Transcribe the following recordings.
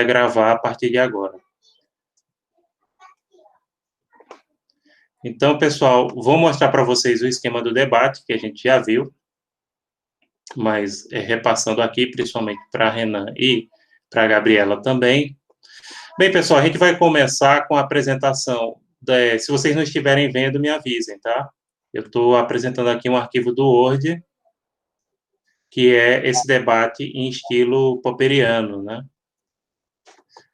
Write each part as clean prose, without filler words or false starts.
gravar a partir de agora. Então, pessoal, vou mostrar para vocês o esquema do debate, que a gente já viu, mas repassando aqui, principalmente para a Renan e para a Gabriela também. Bem, pessoal, a gente vai começar com a apresentação. Se vocês não estiverem vendo, me avisem, tá? Eu estou apresentando aqui um arquivo do Word, que é esse debate em estilo popperiano, né?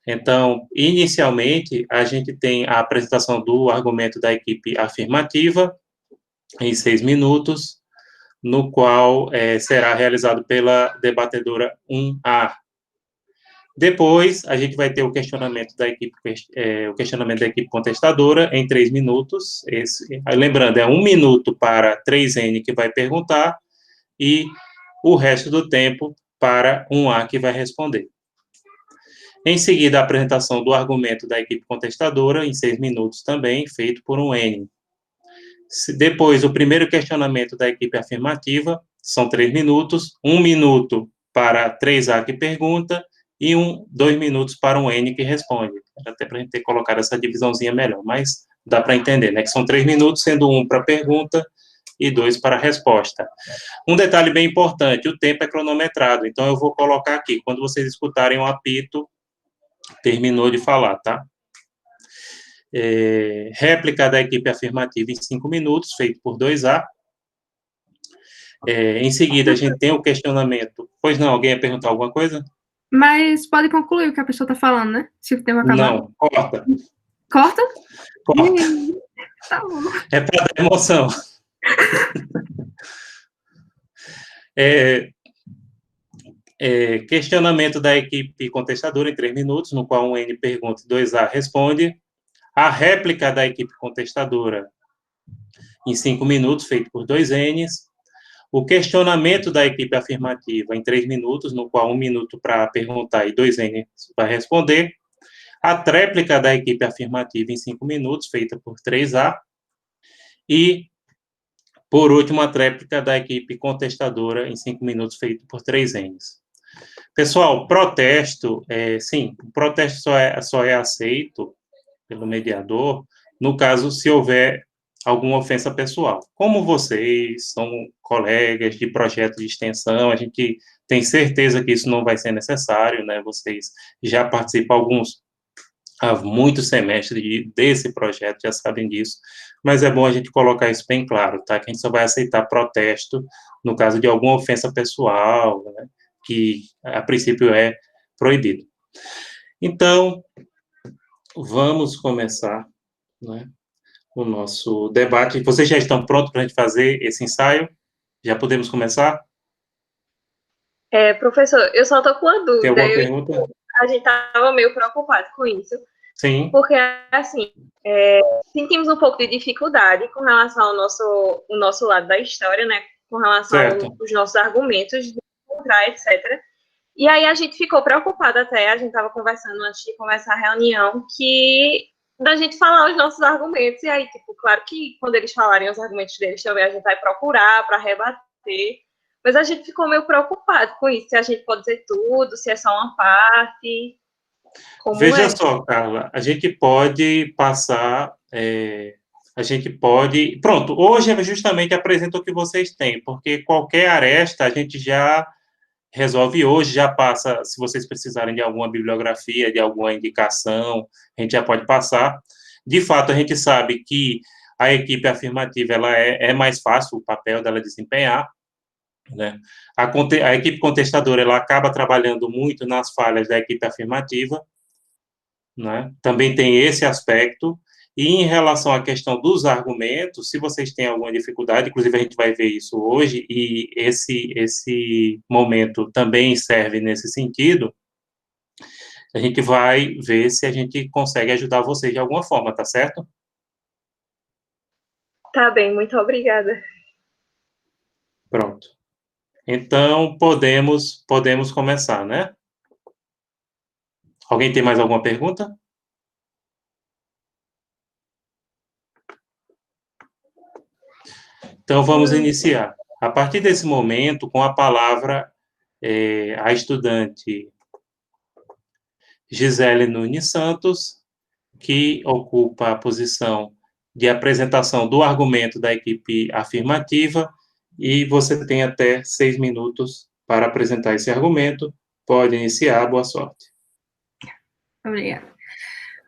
Então, inicialmente, a gente tem a apresentação do argumento da equipe afirmativa, em 6 minutos, no qual será realizado pela debatedora 1A. Depois, a gente vai ter o questionamento da equipe contestadora em 3 minutos. Lembrando, é 1 minuto para 3N que vai perguntar e o resto do tempo para 1A que vai responder. Em seguida, a apresentação do argumento da equipe contestadora, em 6 minutos também, feito por 1N. Depois, o primeiro questionamento da equipe afirmativa, são 3 minutos, 1 minuto para 3A que pergunta e 2 minutos para 1N que responde. Até para a gente ter colocado essa divisãozinha melhor, mas dá para entender, né? Que são 3 minutos, sendo 1 para pergunta e 2 para a resposta. Um detalhe bem importante, o tempo é cronometrado, então eu vou colocar aqui, quando vocês escutarem um apito, terminou de falar, tá? Réplica da equipe afirmativa em 5 minutos, feito por 2A. Em seguida, a gente tem o questionamento. Pois não, alguém ia perguntar alguma coisa? Mas pode concluir o que a pessoa está falando, né? Se o tempo acabar. Não, corta. Corta? Corta. Tá bom. É para dar emoção. Questionamento da equipe contestadora em 3 minutos, no qual 1N pergunta e 2A responde. A réplica da equipe contestadora em 5 minutos, feito por 2Ns. O questionamento da equipe afirmativa em 3 minutos, no qual 1 minuto para perguntar e 2N vai responder. A tréplica da equipe afirmativa em 5 minutos, feita por 3A. E, por último, a tréplica da equipe contestadora em 5 minutos, feita por 3Ns. Pessoal, protesto, sim, o protesto só é aceito pelo mediador, no caso, se houver alguma ofensa pessoal. Como vocês são colegas de projeto de extensão, a gente tem certeza que isso não vai ser necessário, né? Vocês já participam há muitos semestres desse projeto, já sabem disso, mas é bom a gente colocar isso bem claro, tá? Que a gente só vai aceitar protesto no caso de alguma ofensa pessoal, né? Que, a princípio, é proibido. Então, vamos começar, né, o nosso debate. Vocês já estão prontos para a gente fazer esse ensaio? Já podemos começar? Professor, eu só estou com uma dúvida. Tem alguma pergunta? A gente estava meio preocupado com isso. Sim. Porque, assim, sentimos um pouco de dificuldade com relação ao nosso lado da história, né? Com relação aos nossos argumentos, de encontrar, etc. E aí a gente ficou preocupado até, a gente estava conversando antes de começar a reunião, da gente falar os nossos argumentos, e aí, tipo, claro que quando eles falarem os argumentos deles também a gente vai procurar para rebater, mas a gente ficou meio preocupado com isso, se a gente pode dizer tudo, se é só uma parte, Veja só, Carla, a gente pode passar, pronto, hoje justamente apresenta o que vocês têm, porque qualquer aresta a gente já resolve hoje, já passa, se vocês precisarem de alguma bibliografia, de alguma indicação, a gente já pode passar. De fato, a gente sabe que a equipe afirmativa ela é mais fácil o papel dela desempenhar, né? A equipe contestadora ela acaba trabalhando muito nas falhas da equipe afirmativa, né? Também tem esse aspecto. E em relação à questão dos argumentos, se vocês têm alguma dificuldade, inclusive a gente vai ver isso hoje, e esse momento também serve nesse sentido, a gente vai ver se a gente consegue ajudar vocês de alguma forma, tá certo? Tá bem, muito obrigada. Pronto. Então, podemos começar, né? Alguém tem mais alguma pergunta? Então, vamos iniciar. A partir desse momento, com a palavra, a estudante Gisele Nunes Santos, que ocupa a posição de apresentação do argumento da equipe afirmativa, e você tem até 6 minutos para apresentar esse argumento. Pode iniciar, boa sorte. Obrigada.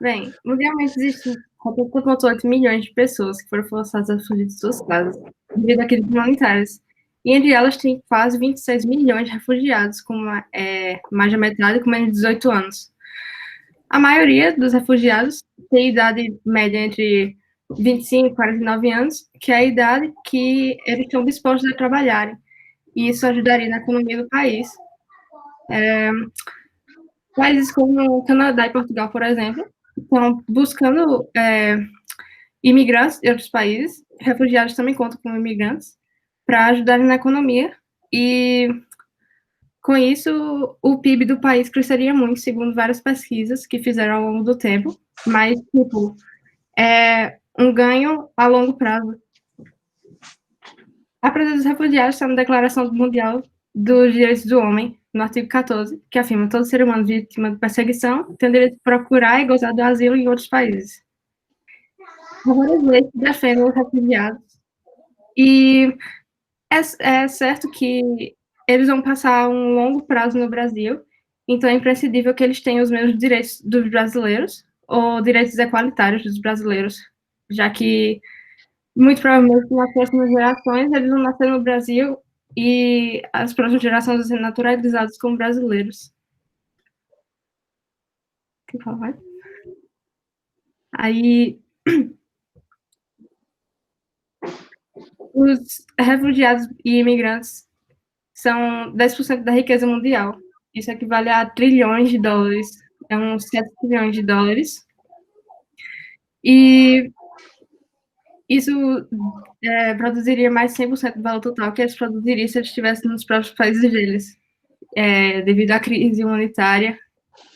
Bem, mundialmente existem 4,8 milhões de pessoas que foram forçadas a fugir de suas casas devido a crises humanitárias. E entre elas tem quase 26 milhões de refugiados, com mais da metade com menos de 18 anos. A maioria dos refugiados tem idade média entre 25 e 49 anos, que é a idade que eles estão dispostos a trabalharem. E isso ajudaria na economia do país. Países como Canadá e Portugal, por exemplo, estão buscando imigrantes de outros países, refugiados também contam como imigrantes, para ajudarem na economia, e com isso o PIB do país cresceria muito, segundo várias pesquisas que fizeram ao longo do tempo, mas, tipo, é um ganho a longo prazo. A presença dos refugiados está na Declaração Mundial dos Direitos do Homem, no artigo 14, que afirma que todo ser humano vítima de perseguição tem o direito de procurar e gozar do asilo em outros países. Há várias leis que defendem os refugiados, e é certo que eles vão passar um longo prazo no Brasil, então é imprescindível que eles tenham os mesmos direitos dos brasileiros, ou direitos equalitários dos brasileiros, já que, muito provavelmente, nas próximas gerações, eles vão nascer no Brasil e as próximas gerações vão ser naturalizadas como brasileiros. Que falar? Aí, os refugiados e imigrantes são 10% da riqueza mundial. Isso equivale a trilhões de dólares, é uns 7 trilhões de dólares. E isso produziria mais 100% do valor total que eles produziriam se eles estivessem nos próprios países deles, devido à crise humanitária,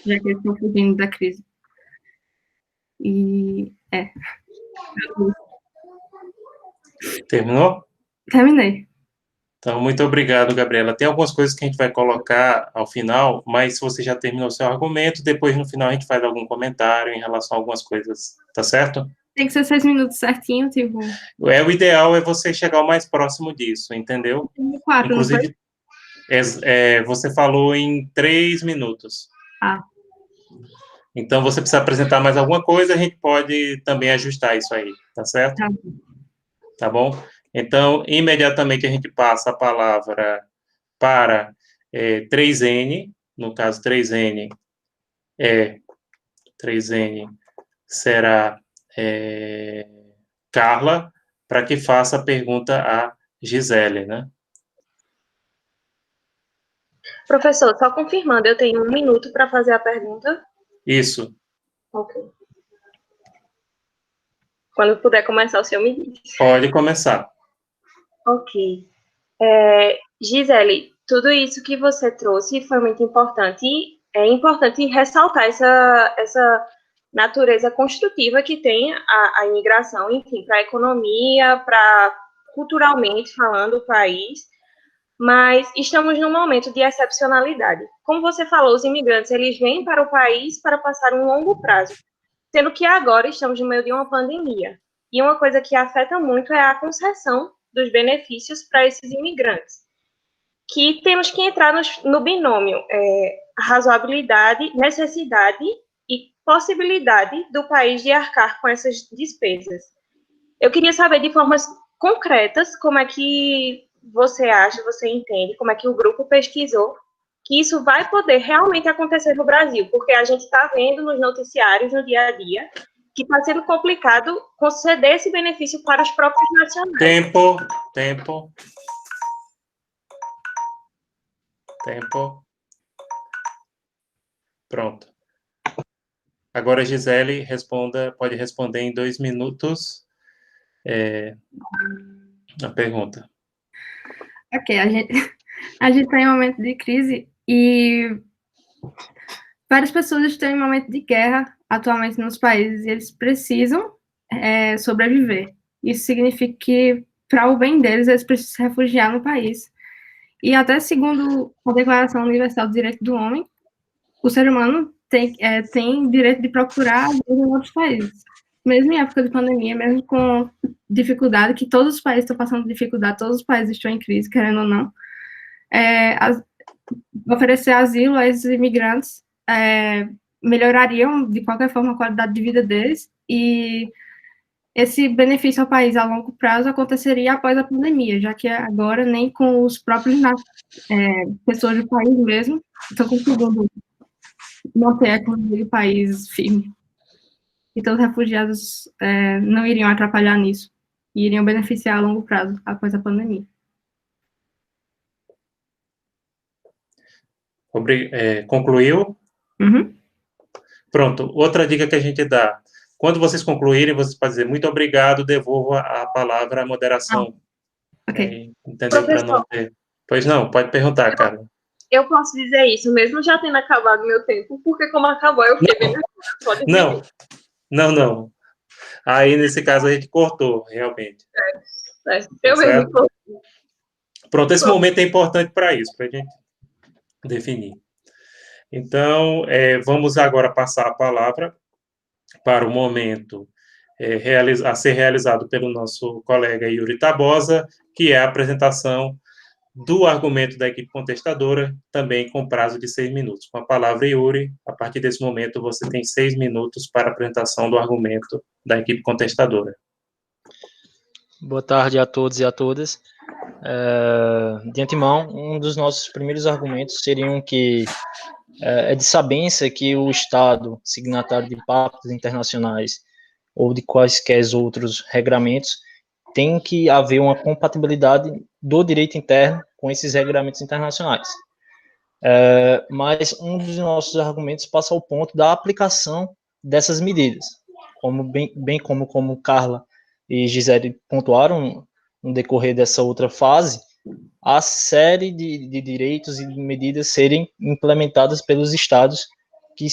já que eles estão fugindo da crise. E Terminou? Terminei. Então, muito obrigado, Gabriela. Tem algumas coisas que a gente vai colocar ao final, mas se você já terminou seu argumento, depois no final a gente faz algum comentário em relação a algumas coisas, tá certo? Tem que ser 6 minutos certinho, tipo... O ideal é você chegar o mais próximo disso, entendeu? 4, inclusive, você falou em 3 minutos. Então, você precisa apresentar mais alguma coisa, a gente pode também ajustar isso aí, tá certo? Tá bom? Então, imediatamente a gente passa a palavra para 3N, no caso 3N será Carla, para que faça a pergunta a Gisele, né? Professor, só confirmando, eu tenho 1 minuto para fazer a pergunta? Isso. Ok. Quando puder começar, o senhor me diz. Pode começar. Ok. Gisele, tudo isso que você trouxe foi muito importante, e é importante ressaltar essa natureza construtiva que tem a imigração, enfim, para a economia, para culturalmente falando o país, mas estamos num momento de excepcionalidade. Como você falou, os imigrantes, eles vêm para o país para passar um longo prazo, sendo que agora estamos no meio de uma pandemia, e uma coisa que afeta muito é a concessão dos benefícios para esses imigrantes, que temos que entrar no binômio razoabilidade, necessidade e possibilidade do país de arcar com essas despesas. Eu queria saber de formas concretas como é que você acha, você entende, como é que o grupo pesquisou que isso vai poder realmente acontecer no Brasil, porque a gente está vendo nos noticiários, no dia a dia, que está sendo complicado conceder esse benefício para os próprios nacionais. Tempo. Pronto. Agora, Gisele, pode responder em 2 minutos a pergunta. Ok, a gente está em um momento de crise e várias pessoas estão em um momento de guerra atualmente nos países e eles precisam sobreviver. Isso significa que, para o bem deles, eles precisam se refugiar no país. E até segundo a Declaração Universal do Direito do Homem, o ser humano têm direito de procurar ajuda em outros países. Mesmo em época de pandemia, mesmo com dificuldade, que todos os países estão passando dificuldade, todos os países estão em crise, querendo ou não, oferecer asilo a esses imigrantes melhorariam, de qualquer forma, a qualidade de vida deles, e esse benefício ao país a longo prazo aconteceria após a pandemia, já que agora nem com os próprios pessoas do país mesmo estão conseguindo manter a economia do país firme. Então, os refugiados não iriam atrapalhar nisso, e iriam beneficiar a longo prazo após a pandemia. Concluiu? Uhum. Pronto. Outra dica que a gente dá. Quando vocês concluírem, vocês podem dizer muito obrigado, devolvo a palavra à moderação. Ok. Entendeu? Para não ter... Pois não, pode perguntar, cara. Eu posso dizer isso, mesmo já tendo acabado meu tempo, porque como acabou, eu fiquei bem nervosa. Não. Aí, nesse caso, a gente cortou, realmente. Eu mesmo cortei. Pronto, esse momento é importante para isso, para a gente definir. Então, vamos agora passar a palavra para o momento a ser realizado pelo nosso colega Yuri Tabosa, que é a apresentação do argumento da equipe contestadora, também com prazo de 6 minutos. Com a palavra, Yuri, a partir desse momento, você tem 6 minutos para a apresentação do argumento da equipe contestadora. Boa tarde a todos e a todas. De antemão, um dos nossos primeiros argumentos seriam que é de sabência que o Estado, signatário de pactos internacionais ou de quaisquer outros regramentos, tem que haver uma compatibilidade do direito interno com esses regramentos internacionais. Mas um dos nossos argumentos passa ao ponto da aplicação dessas medidas, como Carla e Gisele pontuaram no decorrer dessa outra fase, a série de direitos e de medidas serem implementadas pelos estados que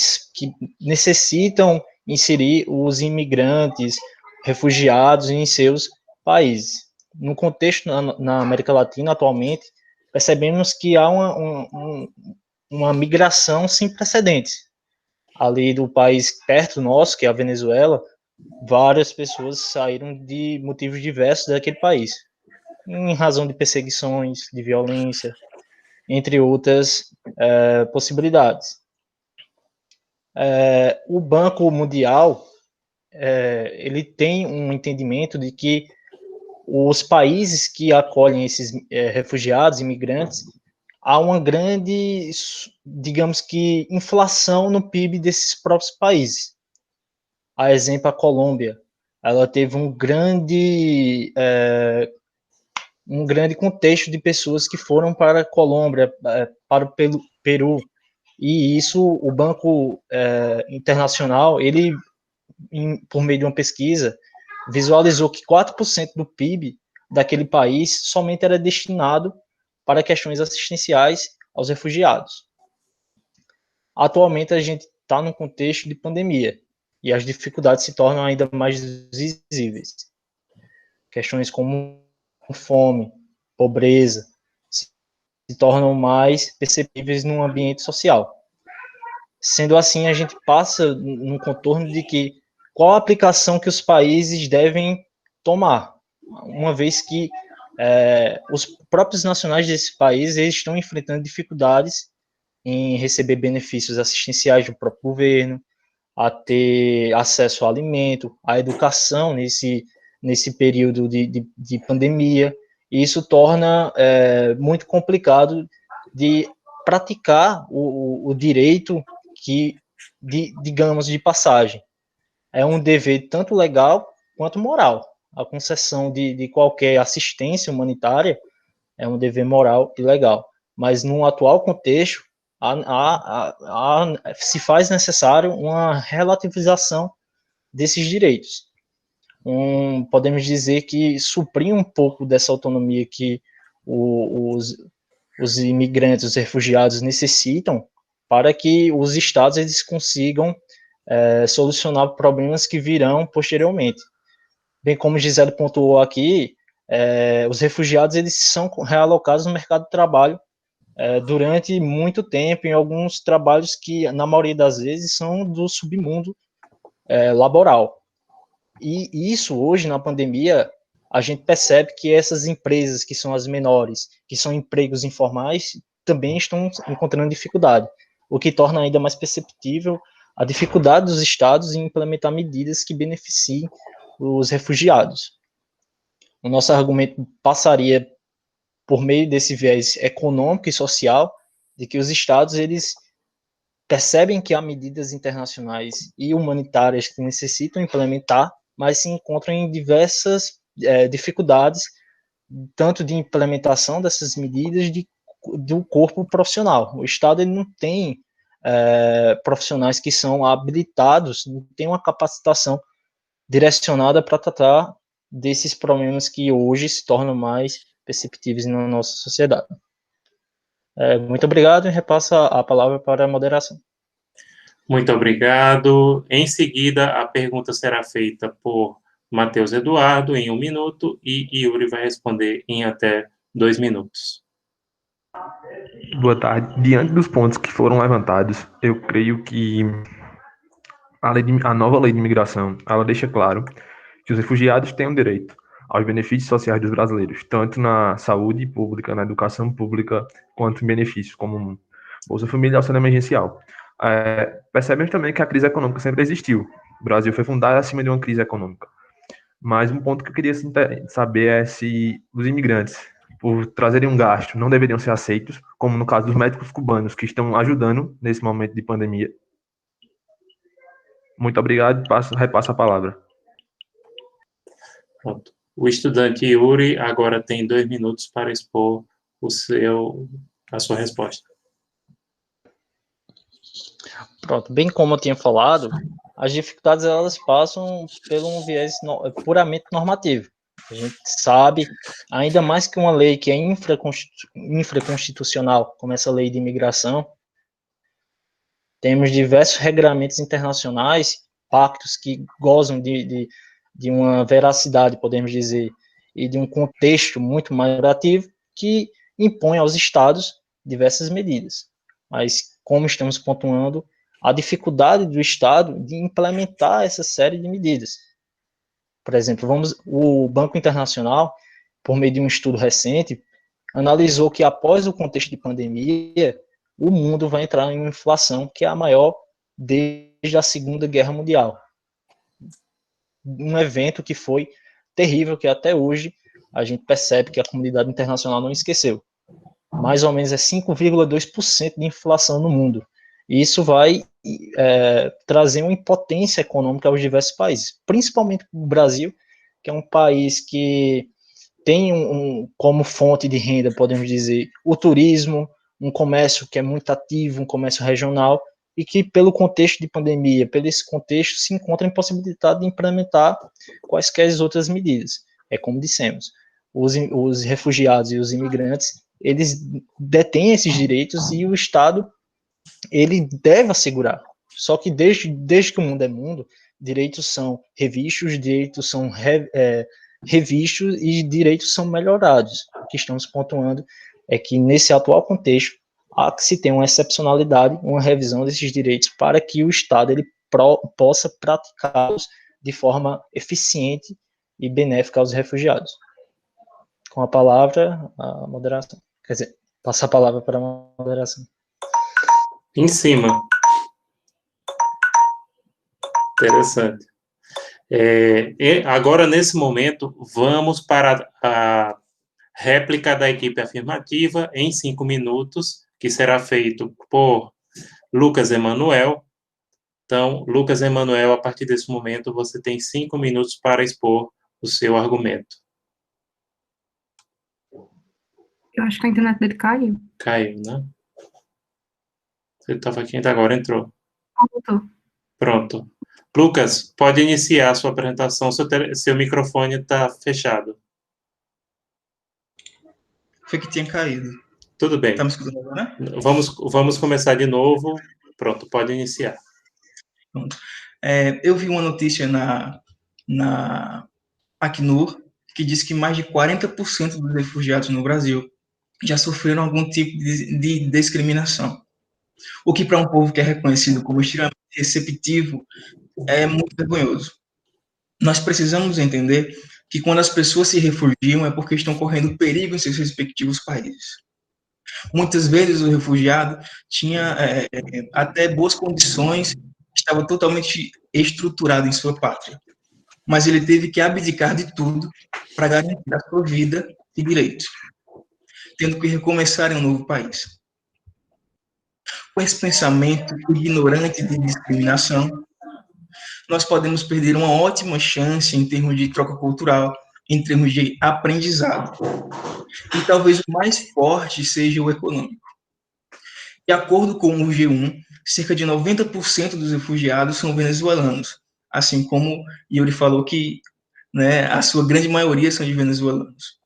necessitam inserir os imigrantes, refugiados em seus países. No contexto na América Latina, atualmente, percebemos que há uma migração sem precedentes. Ali do país perto nosso, que é a Venezuela, várias pessoas saíram de motivos diversos daquele país, em razão de perseguições, de violência, entre outras possibilidades. O Banco Mundial ele tem um entendimento de que os países que acolhem esses refugiados, imigrantes, há uma grande, digamos que, inflação no PIB desses próprios países. A exemplo, a Colômbia, ela teve um grande contexto de pessoas que foram para a Colômbia, para o Peru, e isso o Banco Internacional, ele, por meio de uma pesquisa, visualizou que 4% do PIB daquele país somente era destinado para questões assistenciais aos refugiados. Atualmente, a gente está num contexto de pandemia, e as dificuldades se tornam ainda mais visíveis. Questões como fome, pobreza, se tornam mais perceptíveis no ambiente social. Sendo assim, a gente passa no contorno de que qual a aplicação que os países devem tomar, uma vez que os próprios nacionais desses países eles estão enfrentando dificuldades em receber benefícios assistenciais do próprio governo, a ter acesso ao alimento, à educação nesse período de pandemia, e isso torna muito complicado de praticar o direito digamos, de passagem. É um dever tanto legal quanto moral. A concessão de qualquer assistência humanitária é um dever moral e legal. Mas no atual contexto, se faz necessário uma relativização desses direitos. Podemos dizer que suprir um pouco dessa autonomia que os imigrantes, os refugiados necessitam para que os estados eles consigam solucionar problemas que virão posteriormente. Bem como Gisele pontuou aqui, os refugiados eles são realocados no mercado de trabalho durante muito tempo em alguns trabalhos que, na maioria das vezes, são do submundo laboral. E isso, hoje, na pandemia, a gente percebe que essas empresas que são as menores, que são empregos informais, também estão encontrando dificuldade, o que torna ainda mais perceptível a dificuldade dos estados em implementar medidas que beneficiem os refugiados. O nosso argumento passaria por meio desse viés econômico e social, de que os estados, eles percebem que há medidas internacionais e humanitárias que necessitam implementar, mas se encontram em diversas dificuldades, tanto de implementação dessas medidas do corpo profissional. O Estado, ele não tem profissionais que são habilitados, não tem uma capacitação direcionada para tratar desses problemas que hoje se tornam mais perceptíveis na nossa sociedade. Muito obrigado e repasso a palavra para a moderação. Muito obrigado. Em seguida, a pergunta será feita por Matheus Eduardo em 1 minuto e Yuri vai responder em até 2 minutos. Boa tarde. Diante dos pontos que foram levantados, eu creio que a nova lei de imigração, ela deixa claro que os refugiados têm o direito aos benefícios sociais dos brasileiros, tanto na saúde pública, na educação pública, quanto em benefícios como Bolsa Família e auxílio emergencial. Percebemos também que a crise econômica sempre existiu. O Brasil foi fundado acima de uma crise econômica. Mas um ponto que eu queria saber é se os imigrantes, por trazerem um gasto, não deveriam ser aceitos, como no caso dos médicos cubanos, que estão ajudando nesse momento de pandemia. Muito obrigado e repasso a palavra. Pronto. O estudante Yuri agora tem 2 minutos para expor a sua resposta. Pronto, bem como eu tinha falado, as dificuldades elas passam pelo um viés puramente normativo. A gente sabe, ainda mais que uma lei que é infraconstitucional, como essa lei de imigração, temos diversos regramentos internacionais, pactos que gozam de uma veracidade, podemos dizer, e de um contexto muito mais ativo, que impõe aos estados diversas medidas. Mas, como estamos pontuando, a dificuldade do Estado de implementar essa série de medidas. Por exemplo, o Banco Internacional, por meio de um estudo recente, analisou que após o contexto de pandemia, o mundo vai entrar em uma inflação que é a maior desde a Segunda Guerra Mundial. Um evento que foi terrível, que até hoje a gente percebe que a comunidade internacional não esqueceu. Mais ou menos 5,2% de inflação no mundo. E isso vai trazer uma impotência econômica aos diversos países, principalmente o Brasil, que é um país que tem como fonte de renda, podemos dizer, o turismo, um comércio que é muito ativo, um comércio regional, e que pelo contexto de pandemia, pelo esse contexto, se encontra impossibilidade de implementar quaisquer outras medidas. É como dissemos, os refugiados e os imigrantes, eles detêm esses direitos e o Estado, ele deve assegurar. Só que desde que o mundo é mundo, direitos são revistos, direitos são revistos e direitos são melhorados. O que estamos pontuando é que nesse atual contexto há que se ter uma excepcionalidade, uma revisão desses direitos para que o Estado ele possa praticá-los de forma eficiente e benéfica aos refugiados. Com a palavra, a moderação. Quer dizer, passa a palavra para a moderação. Em cima. Interessante. Agora, nesse momento, vamos para a réplica da equipe afirmativa em 5 minutos, que será feito por Lucas Emanuel. Então, Lucas Emanuel, a partir desse momento, você tem 5 minutos para expor o seu argumento. Eu acho que a internet dele caiu. Caiu, né? Você estava aqui ainda agora, entrou. Voltou. Pronto. Lucas, pode iniciar a sua apresentação, seu microfone está fechado. Foi que tinha caído. Tudo bem. Tá me escutando agora? Vamos começar de novo. Pronto, pode iniciar. Pronto. Eu vi uma notícia na Acnur que diz que mais de 40% dos refugiados no Brasil já sofreram algum tipo de discriminação. O que para um povo que é reconhecido como extremamente receptivo é muito vergonhoso. Nós precisamos entender que quando as pessoas se refugiam é porque estão correndo perigo em seus respectivos países. Muitas vezes o refugiado tinha até boas condições, estava totalmente estruturado em sua pátria, mas ele teve que abdicar de tudo para garantir a sua vida e direitos, tendo que recomeçar em um novo país. Com esse pensamento ignorante de discriminação, nós podemos perder uma ótima chance em termos de troca cultural, em termos de aprendizado. E talvez o mais forte seja o econômico. De acordo com o G1, cerca de 90% dos refugiados são venezuelanos, assim como Yuri falou que, né, a sua grande maioria são de venezuelanos.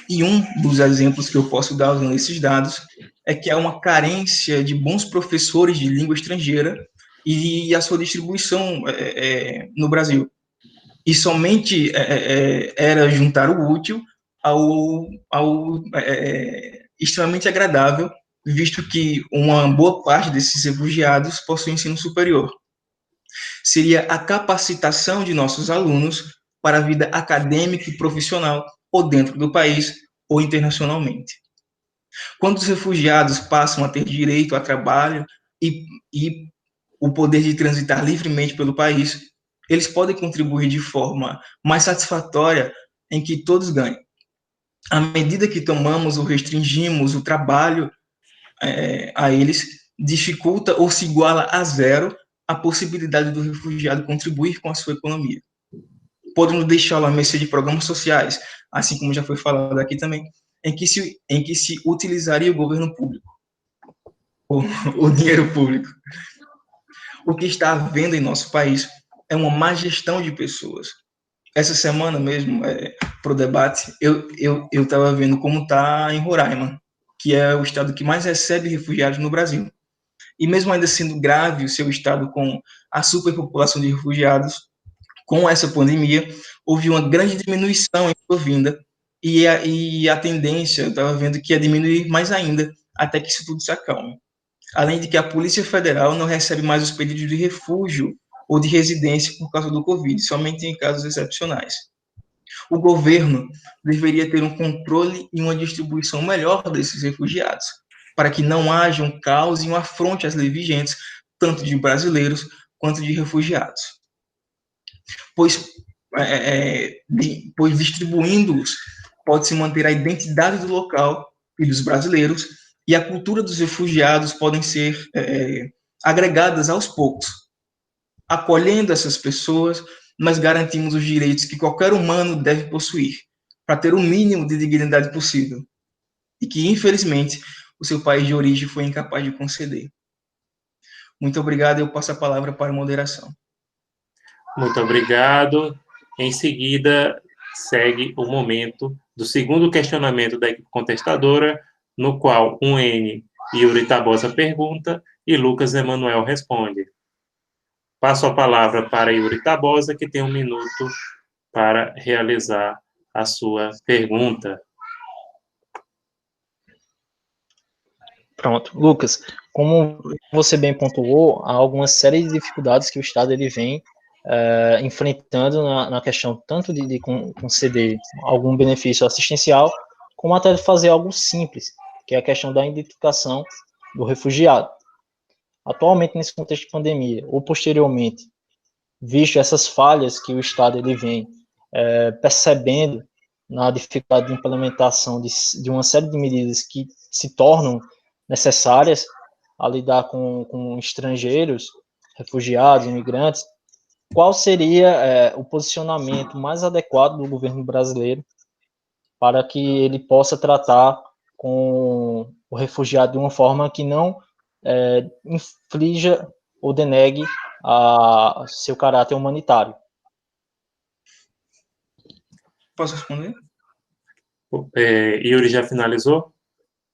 E um dos exemplos que eu posso dar usando esses dados é que há uma carência de bons professores de língua estrangeira e a sua distribuição no Brasil. E somente era juntar o útil ao extremamente agradável, visto que uma boa parte desses refugiados possui ensino superior. Seria a capacitação de nossos alunos para a vida acadêmica e profissional, ou dentro do país, ou internacionalmente. Quando os refugiados passam a ter direito a trabalho e o poder de transitar livremente pelo país, eles podem contribuir de forma mais satisfatória em que todos ganhem. À medida que tomamos ou restringimos o trabalho a eles, dificulta ou se iguala a zero a possibilidade do refugiado contribuir com a sua economia. Podemos deixá-lo à mercê de programas sociais, assim como já foi falado aqui também, em que se utilizaria o governo público, o dinheiro público. O que está havendo em nosso país é uma má gestão de pessoas. Essa semana mesmo, para o debate, eu estava vendo como está em Roraima, que é o estado que mais recebe refugiados no Brasil. E mesmo ainda sendo grave o seu estado com a superpopulação de refugiados, com essa pandemia, houve uma grande diminuição em sua vinda, e a tendência, eu estava vendo que ia diminuir mais ainda, até que isso tudo se acalme. Além de que a Polícia Federal não recebe mais os pedidos de refúgio ou de residência por causa do Covid, somente em casos excepcionais. O governo deveria ter um controle e uma distribuição melhor desses refugiados, para que não haja um caos e um afronte às leis vigentes, tanto de brasileiros quanto de refugiados. Pois distribuindo-os, pode-se manter a identidade do local e dos brasileiros, e a cultura dos refugiados podem ser agregadas aos poucos. Acolhendo essas pessoas, nós garantimos os direitos que qualquer humano deve possuir, para ter o mínimo de dignidade possível, e que, infelizmente, o seu país de origem foi incapaz de conceder. Muito obrigado, eu passo a palavra para a moderação. Muito obrigado. Em seguida, segue o momento do segundo questionamento da equipe contestadora, no qual um N, Yuri Tabosa pergunta e Lucas Emanuel responde. Passo a palavra para Yuri Tabosa, que tem 1 minuto para realizar a sua pergunta. Pronto. Lucas, como você bem pontuou, há alguma série de dificuldades que o Estado ele vem enfrentando na questão tanto de conceder algum benefício assistencial, como até de fazer algo simples, que é a questão da identificação do refugiado. Atualmente, nesse contexto de pandemia, ou posteriormente, visto essas falhas que o Estado ele vem percebendo na dificuldade de implementação de uma série de medidas que se tornam necessárias a lidar com estrangeiros, refugiados, imigrantes, qual seria o posicionamento mais adequado do governo brasileiro para que ele possa tratar com o refugiado de uma forma que não inflija ou denegue seu caráter humanitário? Posso responder? Yuri já finalizou?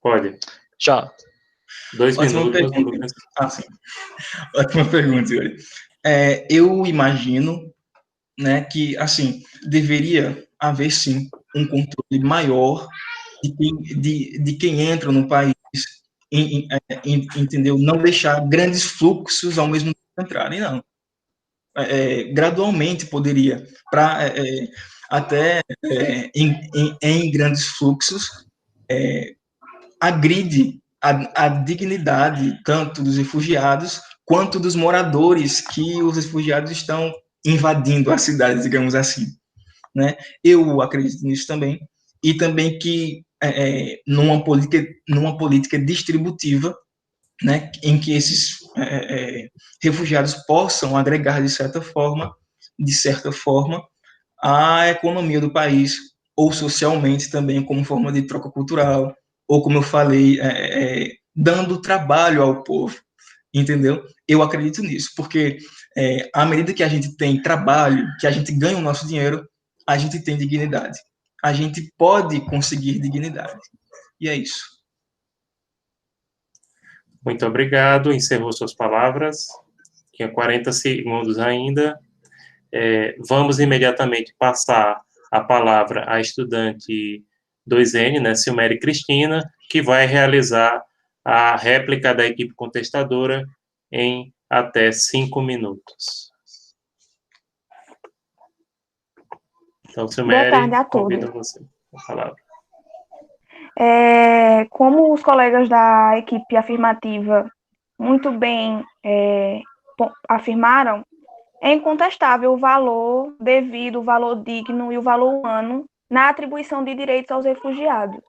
Pode. Já. 2 Ótima minutos, pergunta. Lucas. Sim. Ótima pergunta, Yuri. Eu imagino, né, que, assim, deveria haver, sim, um controle maior de quem entra no país, entendeu? Não deixar grandes fluxos ao mesmo tempo entrarem, não. Gradualmente poderia, para até em grandes fluxos, agride a dignidade tanto dos refugiados quanto dos moradores que os refugiados estão invadindo a cidade, digamos assim, né? Eu acredito nisso também, e também que numa política distributiva, né, em que esses refugiados possam agregar de certa forma, à economia do país, ou socialmente também, como forma de troca cultural, ou como eu falei, dando trabalho ao povo, entendeu? Eu acredito nisso, porque à medida que a gente tem trabalho, que a gente ganha o nosso dinheiro, a gente tem dignidade. A gente pode conseguir dignidade. E é isso. Muito obrigado. Encerrou suas palavras. Tinha 40 segundos ainda. Vamos imediatamente passar a palavra à estudante 2N, né, Silmere Cristina, que vai realizar a réplica da equipe contestadora em até 5 minutos. Então, Silmere, boa tarde a todos. convido você a palavra. Como os colegas da equipe afirmativa muito bem afirmaram, é incontestável o valor devido, o valor digno e o valor humano na atribuição de direitos aos refugiados.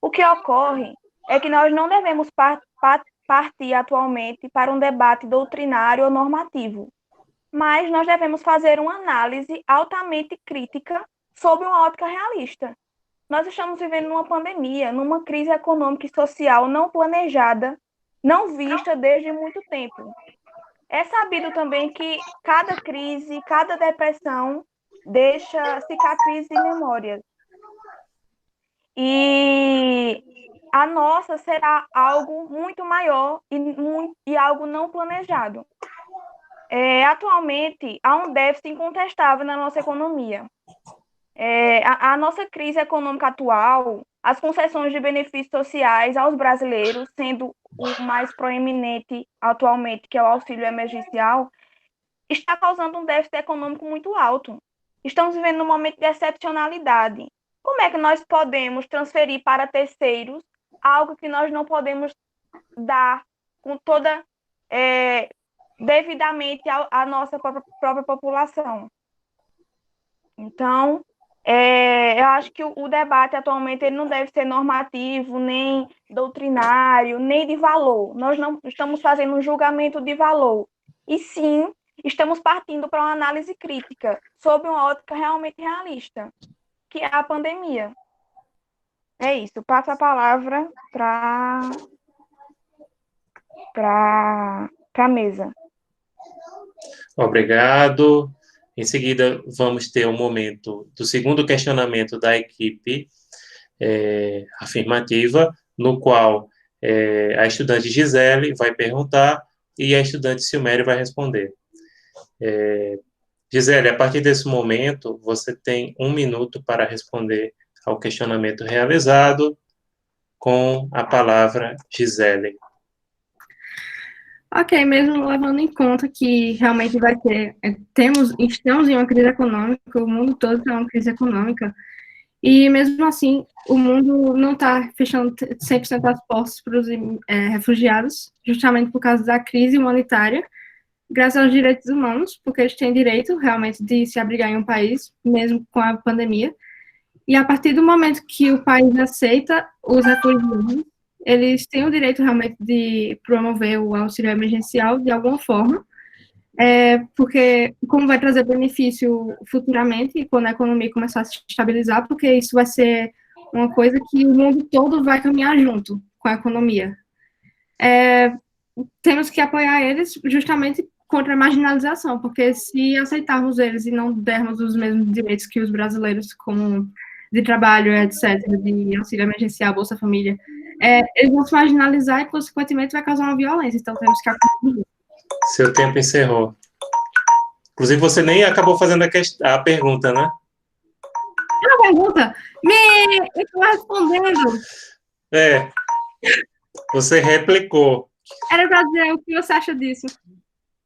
O que ocorre é que nós não devemos partir atualmente para um debate doutrinário ou normativo, mas nós devemos fazer uma análise altamente crítica sob uma ótica realista. Nós estamos vivendo numa pandemia, numa crise econômica e social não planejada, não vista desde muito tempo. É sabido também que cada crise, cada depressão deixa cicatrizes e memórias. E a nossa será algo muito maior e algo não planejado. Atualmente, há um déficit incontestável na nossa economia. A nossa crise econômica atual, as concessões de benefícios sociais aos brasileiros, sendo o mais proeminente atualmente, que é o auxílio emergencial, está causando um déficit econômico muito alto. Estamos vivendo um momento de excepcionalidade. Como é que nós podemos transferir para terceiros algo que nós não podemos dar com toda devidamente à nossa própria população? Então, eu acho que o debate atualmente ele não deve ser normativo, nem doutrinário, nem de valor. Nós não estamos fazendo um julgamento de valor, e sim estamos partindo para uma análise crítica sob uma ótica realmente realista, que é a pandemia. É isso. Passo a palavra para a mesa. Obrigado. Em seguida, vamos ter um momento do segundo questionamento da equipe afirmativa, no qual a estudante Gisele vai perguntar e a estudante Silmere vai responder. Gisele, a partir desse momento, você tem 1 minuto para responder ao questionamento realizado. Com a palavra, Gisele. Ok, mesmo levando em conta que realmente vai ter, estamos em uma crise econômica, o mundo todo está em uma crise econômica, e mesmo assim, o mundo não está fechando 100% as portas para os refugiados, justamente por causa da crise humanitária, graças aos direitos humanos, porque eles têm direito realmente de se abrigar em um país, mesmo com a pandemia, e a partir do momento que o país aceita os refugiados, eles têm o direito realmente de promover o auxílio emergencial de alguma forma, porque como vai trazer benefício futuramente, quando a economia começar a se estabilizar, porque isso vai ser uma coisa que o mundo todo vai caminhar junto com a economia. Temos que apoiar eles justamente contra a marginalização, porque se aceitarmos eles e não dermos os mesmos direitos que os brasileiros, como de trabalho, etc., de auxílio emergencial, Bolsa Família, eles vão se marginalizar e, consequentemente, vai causar uma violência. Então, temos que apoiar. Seu tempo encerrou. Inclusive, você nem acabou fazendo a pergunta, né? pergunta. Eu estou respondendo. Você replicou. Era para dizer o que você acha disso.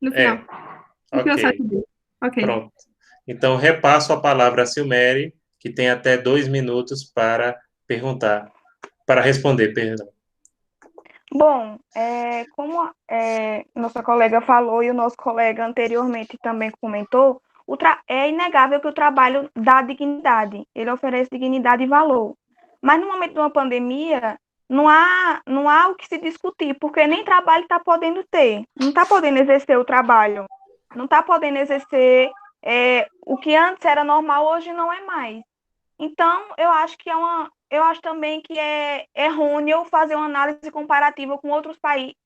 No final. O que você acha Ok. disso? Ok. Pronto. Então, repasso a palavra a Silmere, que tem até 2 minutos para responder, perdão. Bom, como nossa colega falou e o nosso colega anteriormente também comentou, é inegável que o trabalho dá dignidade, ele oferece dignidade e valor. Mas no momento de uma pandemia, não há o que se discutir, porque nem trabalho está podendo ter, não está podendo exercer o trabalho, não está podendo exercer o que antes era normal, hoje não é mais. Então, eu acho também que é errôneo fazer uma análise comparativa com outros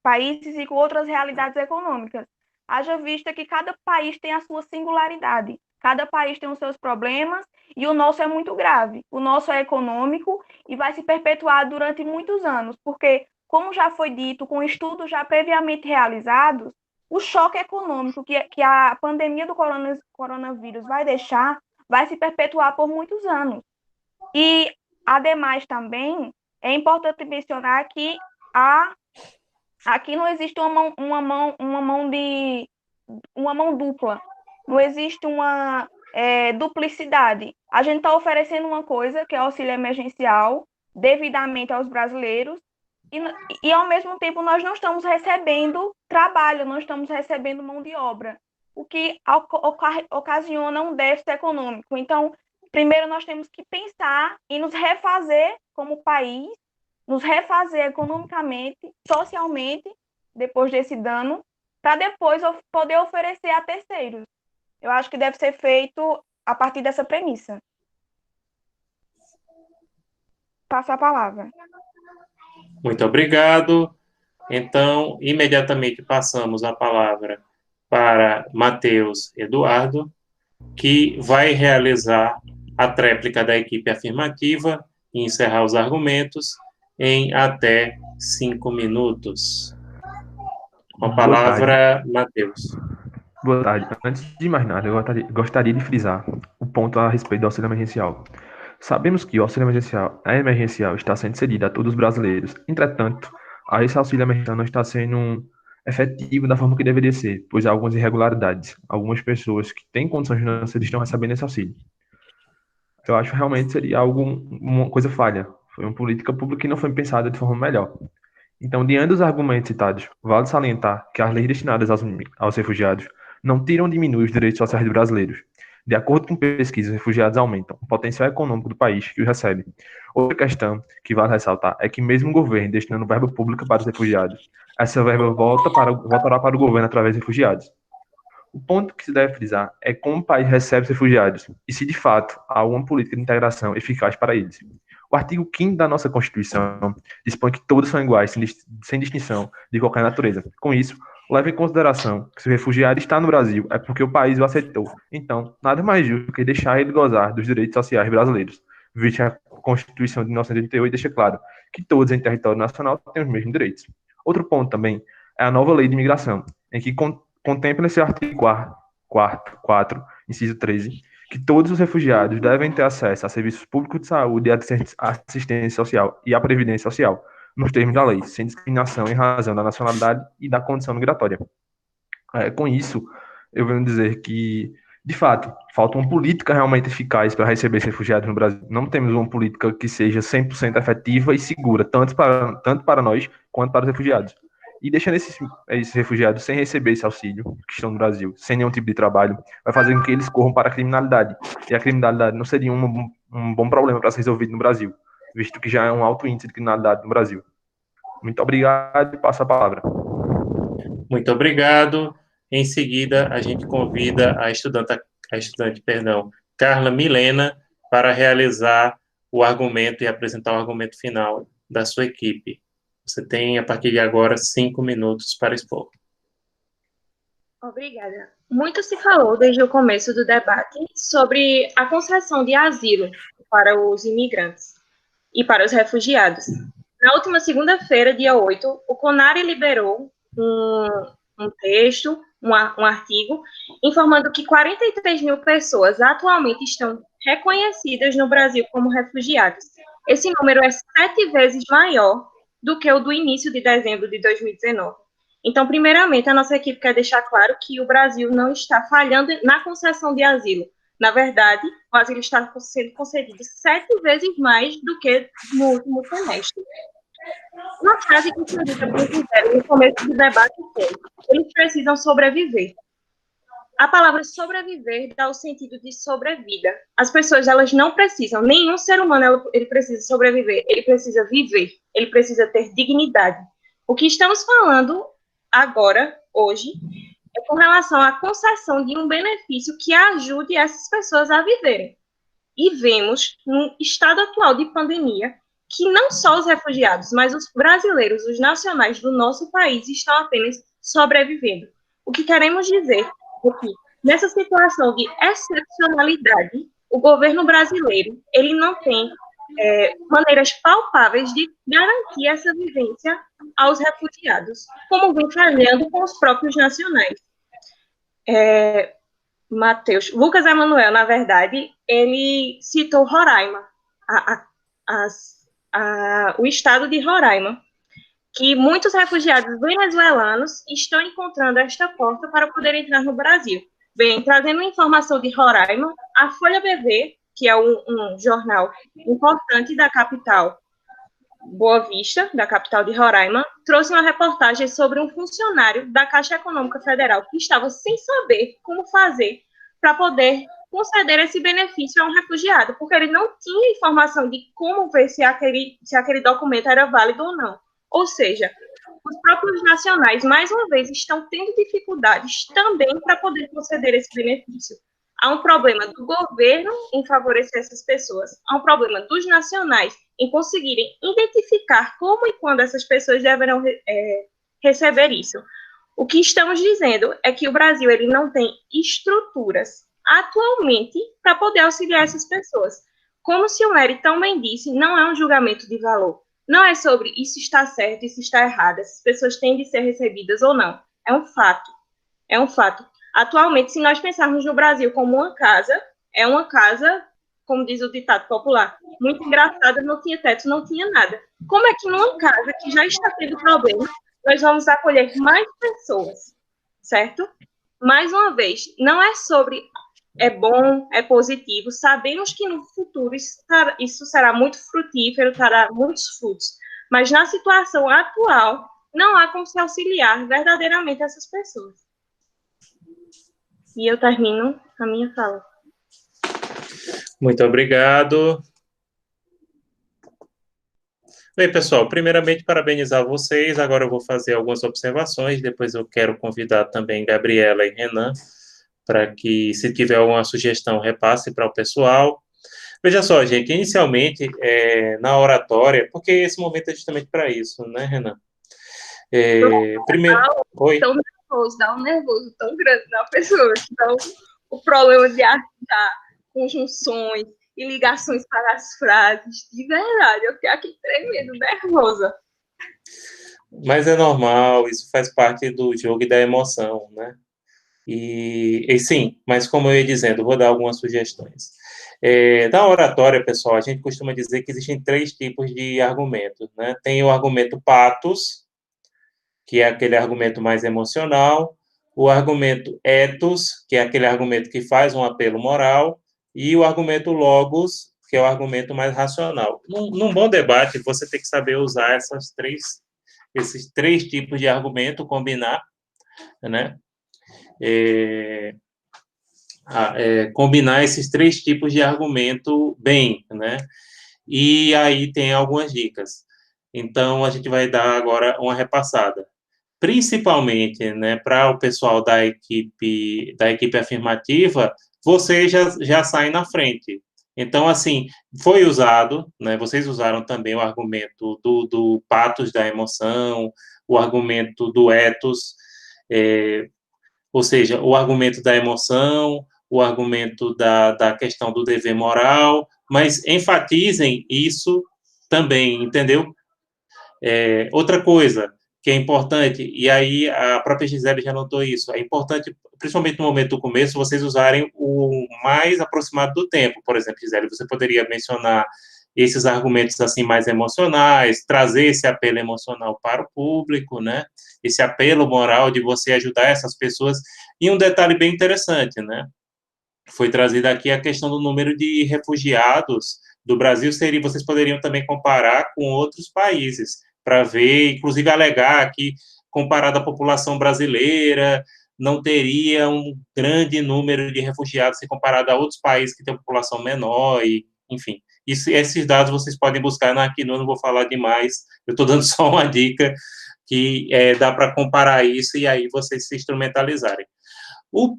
países e com outras realidades econômicas. Haja vista que cada país tem a sua singularidade, cada país tem os seus problemas e o nosso é muito grave. O nosso é econômico e vai se perpetuar durante muitos anos, porque, como já foi dito, com estudos já previamente realizados, o choque econômico que a pandemia do coronavírus vai deixar vai se perpetuar por muitos anos. E, ademais, também é importante mencionar que aqui não existe uma mão dupla, não existe uma duplicidade. A gente está oferecendo uma coisa, que é auxílio emergencial, devidamente aos brasileiros, e ao mesmo tempo nós não estamos recebendo trabalho, não estamos recebendo mão de obra, o que ocasiona um déficit econômico. Então, primeiro nós temos que pensar em nos refazer como país, nos refazer economicamente, socialmente, depois desse dano, para depois poder oferecer a terceiros. Eu acho que deve ser feito a partir dessa premissa. Passo a palavra. Muito obrigado. Então, imediatamente passamos a palavra para Matheus Eduardo, que vai realizar a tréplica da equipe afirmativa e encerrar os argumentos em até 5 minutos. Com a palavra, Matheus. Boa tarde. Antes de mais nada, eu gostaria de frisar o ponto a respeito do auxílio emergencial. Sabemos que o auxílio emergencial está sendo cedido a todos os brasileiros. Entretanto, esse auxílio emergencial não está sendo efetivo da forma que deveria ser, pois há algumas irregularidades. Algumas pessoas que têm condições financeiras estão recebendo esse auxílio. Eu acho que realmente seria uma coisa falha. Foi uma política pública que não foi pensada de forma melhor. Então, diante dos argumentos citados, vale salientar que as leis destinadas aos refugiados não tiram ou diminuem os direitos sociais dos brasileiros. De acordo com pesquisas, refugiados aumentam o potencial econômico do país que os recebe. Outra questão que vale ressaltar é que mesmo o governo destinando verba pública para os refugiados, essa verba voltará para o governo através dos refugiados. O ponto que se deve frisar é como o país recebe os refugiados e se de fato há uma política de integração eficaz para eles. O artigo 5º da nossa Constituição dispõe que todos são iguais, sem distinção de qualquer natureza. Com isso, leve em consideração que se o refugiado está no Brasil é porque o país o aceitou. Então, nada mais justo que deixar ele gozar dos direitos sociais brasileiros, visto que a Constituição de 1988 deixa claro que todos em território nacional têm os mesmos direitos. Outro ponto também é a nova lei de imigração, em que contempla esse artigo 4, inciso 13, que todos os refugiados devem ter acesso a serviços públicos de saúde, assistência social e à previdência social, nos termos da lei, sem discriminação em razão da nacionalidade e da condição migratória. Com isso, eu venho dizer que, de fato, falta uma política realmente eficaz para receber refugiados no Brasil. Não temos uma política que seja 100% efetiva e segura, tanto para nós quanto para os refugiados. E deixando esses refugiados sem receber esse auxílio, que estão no Brasil, sem nenhum tipo de trabalho, vai fazer com que eles corram para a criminalidade. E a criminalidade não seria um bom problema para ser resolvido no Brasil, visto que já é um alto índice de criminalidade no Brasil. Muito obrigado e passo a palavra. Muito obrigado. Em seguida, a gente convida a estudante, Carla Milena, para realizar o argumento e apresentar o argumento final da sua equipe. Você tem, a partir de agora, 5 minutos para expor. Obrigada. Muito se falou desde o começo do debate sobre a concessão de asilo para os imigrantes e para os refugiados. Na última segunda-feira, dia 8, o CONARE liberou um texto um artigo informando que 43 mil pessoas atualmente estão reconhecidas no Brasil como refugiados. Esse número é 7 vezes maior do que o do início de dezembro de 2019. Então, primeiramente, a nossa equipe quer deixar claro que o Brasil não está falhando na concessão de asilo. Na verdade, o asilo está sendo concedido 7 vezes mais do que no último semestre. Uma frase que foi dita por Gisele no começo do debate foi: eles precisam sobreviver. A palavra sobreviver dá o sentido de sobrevida. As pessoas, elas não precisam, nenhum ser humano ele precisa sobreviver, ele precisa viver, ele precisa ter dignidade. O que estamos falando agora, hoje, é com relação à concessão de um benefício que ajude essas pessoas a viverem. E vemos, no estado atual de pandemia, que não só os refugiados, mas os brasileiros, os nacionais do nosso país estão apenas sobrevivendo. O que queremos dizer é que, nessa situação de excepcionalidade, o governo brasileiro ele não tem maneiras palpáveis de garantir essa vivência aos refugiados, como vem fazendo com os próprios nacionais. Lucas Emanuel, na verdade, ele citou Roraima, o estado de Roraima, que muitos refugiados venezuelanos estão encontrando esta porta para poder entrar no Brasil. Bem, trazendo informação de Roraima, a Folha BV, que é um jornal importante da capital Boa Vista, da capital de Roraima, trouxe uma reportagem sobre um funcionário da Caixa Econômica Federal que estava sem saber como fazer para poder conceder esse benefício a um refugiado, porque ele não tinha informação de como ver se aquele documento era válido ou não. Ou seja, os próprios nacionais, mais uma vez, estão tendo dificuldades também para poder conceder esse benefício. Há um problema do governo em favorecer essas pessoas, há um problema dos nacionais em conseguirem identificar como e quando essas pessoas deverão receber isso. O que estamos dizendo é que o Brasil ele não tem estruturas atualmente para poder auxiliar essas pessoas. Como o senhor Nery tão bem disse, não é um julgamento de valor. Não é sobre isso está certo, isso está errado, essas pessoas têm de ser recebidas ou não. É um fato. É um fato. Atualmente, se nós pensarmos no Brasil como uma casa, é uma casa, como diz o ditado popular, muito engraçada, não tinha teto, não tinha nada. Como é que numa casa que já está tendo problema, nós vamos acolher mais pessoas, certo? Mais uma vez, não é sobre é bom, é positivo, sabemos que no futuro isso será muito frutífero, trará muitos frutos, mas na situação atual, não há como se auxiliar verdadeiramente essas pessoas. E eu termino a minha fala. Muito obrigado. Bem, pessoal, primeiramente, parabenizar vocês. Agora eu vou fazer algumas observações, depois eu quero convidar também Gabriela e Renan, para que, se tiver alguma sugestão, repasse para o pessoal. Veja só, gente, inicialmente, na oratória, porque esse momento é justamente para isso, né, Renan? Primeiro... Oi? Tão nervoso, dá um nervoso tão grande na pessoa. Então, o problema de achar conjunções e ligações para as frases, de verdade, eu fiquei aqui tremendo, nervosa. Mas é normal, isso faz parte do jogo e da emoção, né? E sim, mas como eu ia dizendo, vou dar algumas sugestões. Na oratória, pessoal, a gente costuma dizer que existem 3 tipos de argumentos, né? Tem o argumento pathos, que é aquele argumento mais emocional, o argumento ethos, que é aquele argumento que faz um apelo moral, e o argumento logos, que é o argumento mais racional. Num bom debate, você tem que saber usar esses 3 tipos de argumento, combinar, né? Combinar esses 3 tipos de argumento bem, né? E aí tem algumas dicas. Então, a gente vai dar agora uma repassada. Principalmente, né, para o pessoal da equipe afirmativa, vocês já saem na frente. Então, assim, foi usado, né, vocês usaram também o argumento do pathos da emoção, o argumento do ethos, ou seja, o argumento da emoção, o argumento da questão do dever moral, mas enfatizem isso também, entendeu? Outra coisa, que é importante, e aí a própria Gisele já notou isso, é importante, principalmente no momento do começo, vocês usarem o mais aproximado do tempo. Por exemplo, Gisele, você poderia mencionar esses argumentos assim mais emocionais, trazer esse apelo emocional para o público, né? Esse apelo moral de você ajudar essas pessoas. E um detalhe bem interessante, né? Foi trazida aqui a questão do número de refugiados do Brasil. Vocês poderiam também comparar com outros países, para ver, inclusive alegar que, comparado à população brasileira, não teria um grande número de refugiados se comparado a outros países que têm população menor, e, enfim. Esses dados vocês podem buscar aqui, eu não vou falar demais, eu estou dando só uma dica que dá para comparar isso e aí vocês se instrumentalizarem.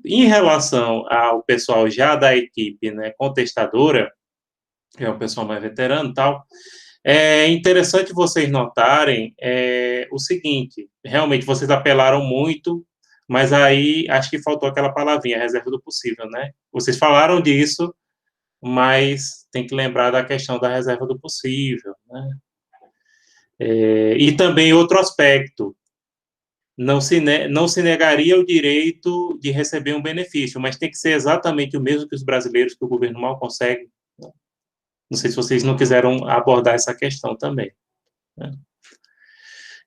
Em relação ao pessoal já da equipe, né, contestadora, que é o pessoal mais veterano e tal, é interessante vocês notarem o seguinte, realmente vocês apelaram muito, mas aí acho que faltou aquela palavrinha, reserva do possível, né? Vocês falaram disso, mas tem que lembrar da questão da reserva do possível, né? E também outro aspecto, não se negaria o direito de receber um benefício, mas tem que ser exatamente o mesmo que os brasileiros, que o governo mal consegue. Não sei se vocês não quiseram abordar essa questão também, né?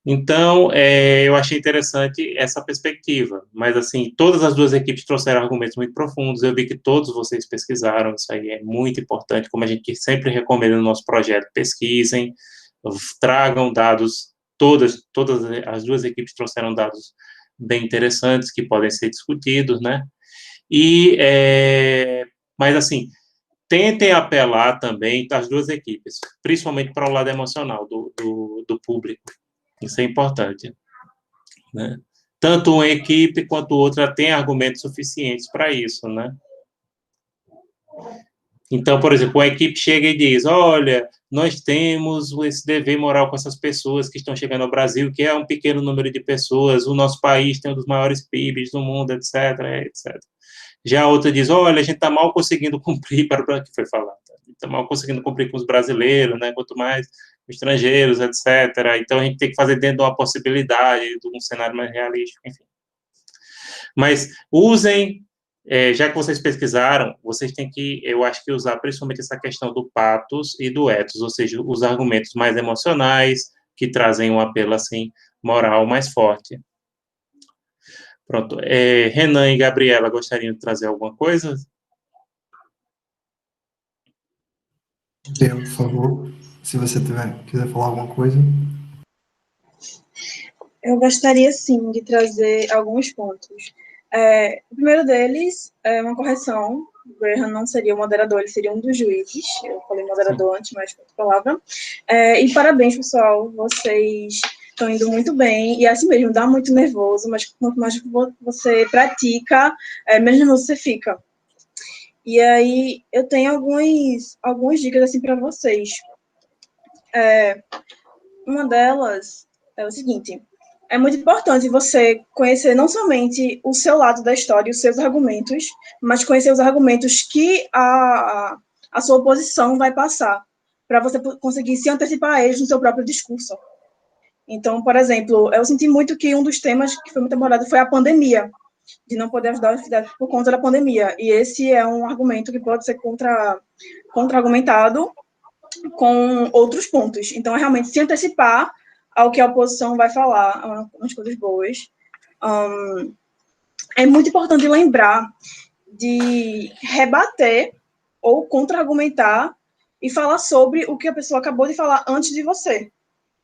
Então, eu achei interessante essa perspectiva, mas, assim, todas as duas equipes trouxeram argumentos muito profundos, eu vi que todos vocês pesquisaram, isso aí é muito importante, como a gente sempre recomenda no nosso projeto, pesquisem, tragam dados, todas as duas equipes trouxeram dados bem interessantes, que podem ser discutidos, né, mas, assim, tentem apelar também as duas equipes, principalmente para o lado emocional do público. Isso é importante, né? Tanto uma equipe quanto outra tem argumentos suficientes para isso, né? Então, por exemplo, uma equipe chega e diz, olha, nós temos esse dever moral com essas pessoas que estão chegando ao Brasil, que é um pequeno número de pessoas, o nosso país tem um dos maiores PIBs do mundo, etc., etc. Já a outra diz, olha, a gente está mal conseguindo cumprir, para o que foi falado, está mal conseguindo cumprir com os brasileiros, né, quanto mais estrangeiros, etc. Então, a gente tem que fazer dentro de uma possibilidade, de um cenário mais realístico, enfim. Mas usem, já que vocês pesquisaram, vocês têm que, eu acho que usar principalmente essa questão do patos e do ethos, ou seja, os argumentos mais emocionais, que trazem um apelo, assim, moral mais forte. Pronto. Renan e Gabriela gostariam de trazer alguma coisa? Eu, por favor, se você quiser falar alguma coisa. Eu gostaria, sim, de trazer alguns pontos. O primeiro deles é uma correção. O Graham não seria o moderador, ele seria um dos juízes. Eu falei moderador antes, mas outra palavra. E parabéns, pessoal, vocês estão indo muito bem. E é assim mesmo, dá muito nervoso, mas quanto mais você pratica, menos nervoso você fica. E aí, eu tenho algumas dicas assim para vocês. Uma delas é o seguinte: é muito importante você conhecer não somente o seu lado da história e os seus argumentos, mas conhecer os argumentos que a sua oposição vai passar, para você conseguir se antecipar a eles no seu próprio discurso. Então, por exemplo, eu senti muito que um dos temas que foi muito abordado foi a pandemia, de não poder ajudar a cidade por conta da pandemia. E esse é um argumento que pode ser contra-argumentado com outros pontos. Então, é realmente se antecipar ao que a oposição vai falar, umas coisas boas. É muito importante lembrar de rebater ou contra-argumentar e falar sobre o que a pessoa acabou de falar antes de você.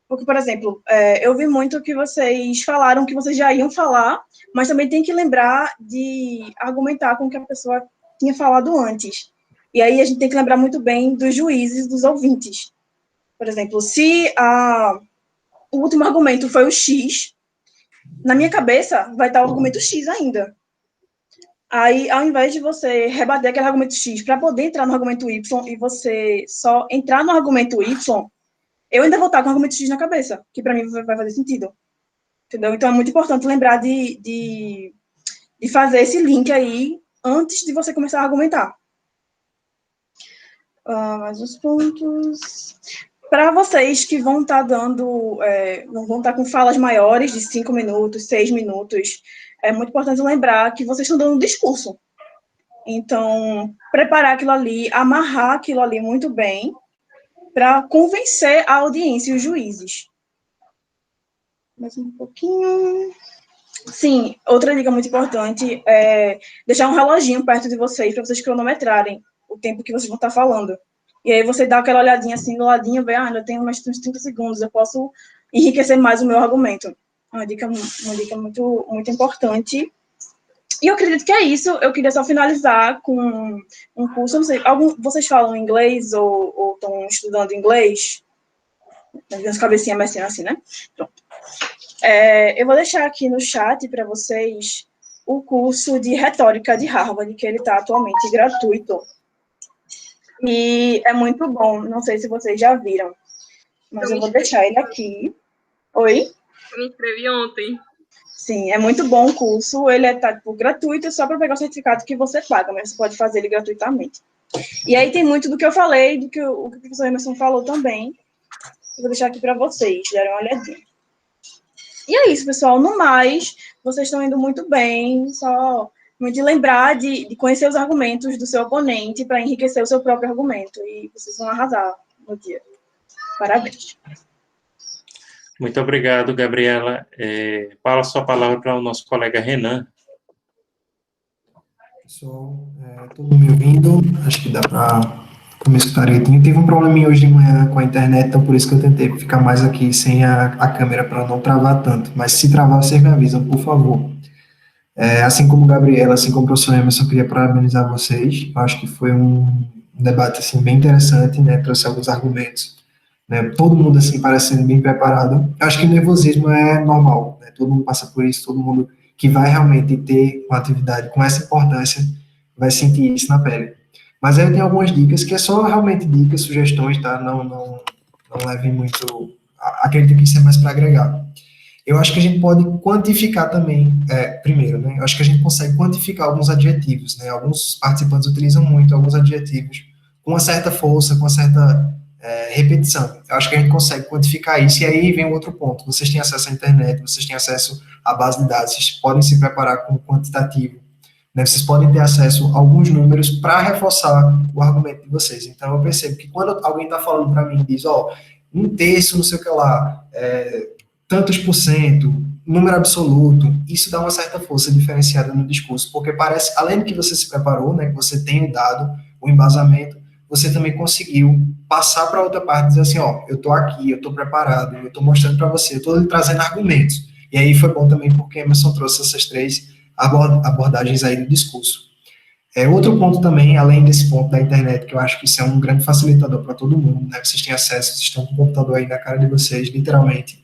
Porque, por exemplo, eu vi muito que vocês falaram que vocês já iam falar, mas também tem que lembrar de argumentar com o que a pessoa tinha falado antes. E aí a gente tem que lembrar muito bem dos juízes, dos ouvintes. Por exemplo, se o último argumento foi o X, na minha cabeça vai estar o argumento X ainda. Aí, ao invés de você rebater aquele argumento X para poder entrar no argumento Y e você só entrar no argumento Y, eu ainda vou estar com o argumento X na cabeça, que para mim vai fazer sentido. Entendeu? Então, é muito importante lembrar de fazer esse link aí antes de você começar a argumentar. Mais uns pontos. Para vocês que vão estar vão estar com falas maiores de 5 minutos, 6 minutos, é muito importante lembrar que vocês estão dando um discurso. Então, preparar aquilo ali, amarrar aquilo ali muito bem, para convencer a audiência e os juízes. Mais um pouquinho. Sim, outra dica muito importante é deixar um reloginho perto de vocês, para vocês cronometrarem o tempo que vocês vão estar falando. E aí você dá aquela olhadinha assim do ladinho, vê, ainda tenho mais uns 30 segundos, eu posso enriquecer mais o meu argumento. Uma dica muito, muito importante. E eu acredito que é isso. Eu queria só finalizar com um curso, não sei, vocês falam inglês ou estão estudando inglês? As cabecinhas mexendo assim, né? Pronto. Eu vou deixar aqui no chat para vocês o curso de retórica de Harvard, que ele está atualmente gratuito. E é muito bom, não sei se vocês já viram, mas eu vou deixar ele aqui. Oi? Eu me inscrevi ontem. Sim, é muito bom o curso, ele tá gratuito, só para pegar o certificado que você paga, mas você pode fazer ele gratuitamente. E aí tem muito do que eu falei, do que o professor Emerson falou também. Eu vou deixar aqui para vocês, darem uma olhadinha. E é isso, pessoal. No mais, vocês estão indo muito bem. Só de lembrar de conhecer os argumentos do seu oponente para enriquecer o seu próprio argumento. E vocês vão arrasar no dia. Parabéns. Muito obrigado, Gabriela. Fala a sua palavra para o nosso colega Renan. Pessoal, todo mundo me ouvindo? Acho que dá para me escutar direitinho. Teve um probleminha hoje de manhã com a internet, então por isso que eu tentei ficar mais aqui sem a câmera para não travar tanto. Mas se travar, vocês me avisam, por favor. Assim como Gabriela, assim como o professor Emerson, eu queria parabenizar vocês. Eu acho que foi um debate assim, bem interessante, né? Trouxe alguns argumentos. Né? Todo mundo assim parecendo bem preparado. Eu acho que o nervosismo é normal, né? Todo mundo passa por isso, todo mundo que vai realmente ter uma atividade com essa importância vai sentir isso na pele. Mas aí eu tenho algumas dicas, que é só realmente dicas, sugestões, tá? Não levem muito... Acredito que isso é mais para agregar. Eu acho que a gente pode quantificar também, primeiro, né? Eu acho que a gente consegue quantificar alguns adjetivos, né? Alguns participantes utilizam muito alguns adjetivos com uma certa força, com uma certa repetição. Eu acho que a gente consegue quantificar isso, e aí vem o outro ponto. Vocês têm acesso à internet, vocês têm acesso à base de dados, vocês podem se preparar com o quantitativo, né? Vocês podem ter acesso a alguns números para reforçar o argumento de vocês. Então, eu percebo que quando alguém está falando para mim e diz, um terço, não sei o que lá, tantos por cento, número absoluto, isso dá uma certa força diferenciada no discurso, porque parece, além de que você se preparou, né, que você tem o dado, o embasamento, você também conseguiu passar para outra parte e dizer assim, eu estou aqui, eu estou preparado, eu estou mostrando para você, eu estou lhe trazendo argumentos. E aí foi bom também porque Emerson trouxe essas três abordagens aí do discurso. Outro ponto também, além desse ponto da internet, que eu acho que isso é um grande facilitador para todo mundo, né? Vocês têm acesso, vocês estão com o computador aí na cara de vocês, literalmente.